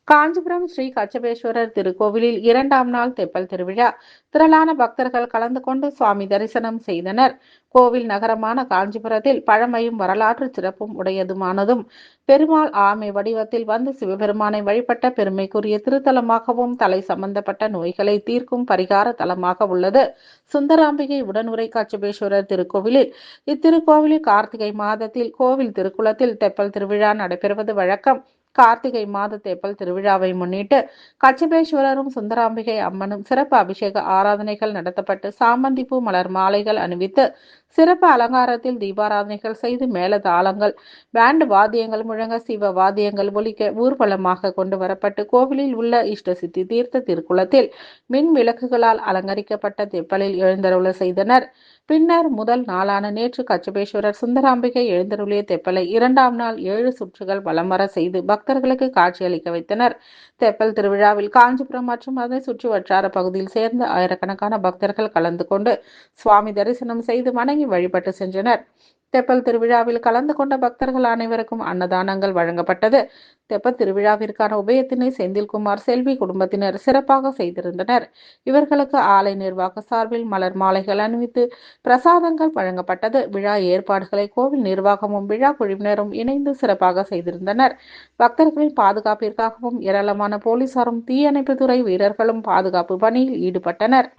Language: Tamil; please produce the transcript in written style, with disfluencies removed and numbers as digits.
காஞ்சிபுரம் ஸ்ரீ கச்சபேஸ்வரர் திருக்கோவிலில் 2ஆம் நாள் தெப்பல் திருவிழா. திரளான பக்தர்கள் கலந்து கொண்டு சுவாமி தரிசனம் செய்தனர். கோவில் நகரமான காஞ்சிபுரத்தில் பழமையும் வரலாற்று சிறப்பும் உடையதுமானதும், பெருமாள் ஆமை வடிவத்தில் வந்து சிவபெருமானை வழிபட்ட பெருமைக்குரிய திருத்தலமாகவும், தலை சம்பந்தப்பட்ட நோய்களை தீர்க்கும் பரிகார தலமாக உள்ளது. சுந்தராம்பிகை உடனுறை கச்சபேஸ்வரர் திருக்கோவிலில் இத்திருக்கோவிலில் கார்த்திகை மாதத்தில் கோவில் திருக்குளத்தில் தெப்பல் திருவிழா நடைபெறுவது வழக்கம். கார்த்திகை மாத தெப்பல் திருவிழாவை முன்னிட்டு கச்சபேஸ்வரரும் சுந்தராம்பிகை அம்மனும் சிறப்பு அபிஷேக ஆராதனைகள் நடத்தப்பட்டு, சாமந்திப்பூ மலர் மாலைகள் அணிவித்து சிறப்பு அலங்காரத்தில் தீபாராதனைகள் செய்து, மேல தாளங்கள் பேண்ட் வாத்தியங்கள் முழங்க சிவ வாத்தியங்கள் ஒலிக்க ஊர்வலமாக கொண்டு வரப்பட்டு, கோவிலில் உள்ள இஷ்டசித்தி தீர்த்த திருக்குளத்தில் மின் விளக்குகளால் அலங்கரிக்கப்பட்ட தெப்பலில் எழுந்தருள செய்தனர். பின்னர் முதல் நாளான நேற்று கச்சபேஸ்வரர் சுந்தராம்பிகை எழுந்தருளிய தெப்பலை 2ஆம் நாள் 7 சுற்றுகள் வலம் வர செய்து பக்தர்களுக்கு காட்சியளிக்க வைத்தனர். தெப்பல் திருவிழாவில் காஞ்சிபுரம் மற்றும் அதை சுற்று வட்டார பகுதியில் சேர்ந்த ஆயிரக்கணக்கான பக்தர்கள் கலந்து கொண்டு சுவாமி தரிசனம் செய்து வணங்கி வழிபட்டு சென்றனர். தெப்பல் திருவிழாவில் கலந்து கொண்ட பக்தர்கள் அனைவருக்கும் அன்னதானங்கள் வழங்கப்பட்டது. தெப்பல் திருவிழாவிற்கான உபயத்தினை செந்தில்குமார், செல்வி குடும்பத்தினர் சிறப்பாக செய்திருந்தனர். இவர்களுக்கு ஆலை நிர்வாக சார்பில் மலர் மாலைகள் அணிவித்து பிரசாதங்கள் வழங்கப்பட்டது. விழா ஏற்பாடுகளை கோவில் நிர்வாகமும் விழா குழுவினரும் இணைந்து சிறப்பாக செய்திருந்தனர். பக்தர்களின் பாதுகாப்பிற்காகவும் ஏராளமான போலீசாரும் தீயணைப்புத்துறை வீரர்களும் பாதுகாப்பு பணியில் ஈடுபட்டனர்.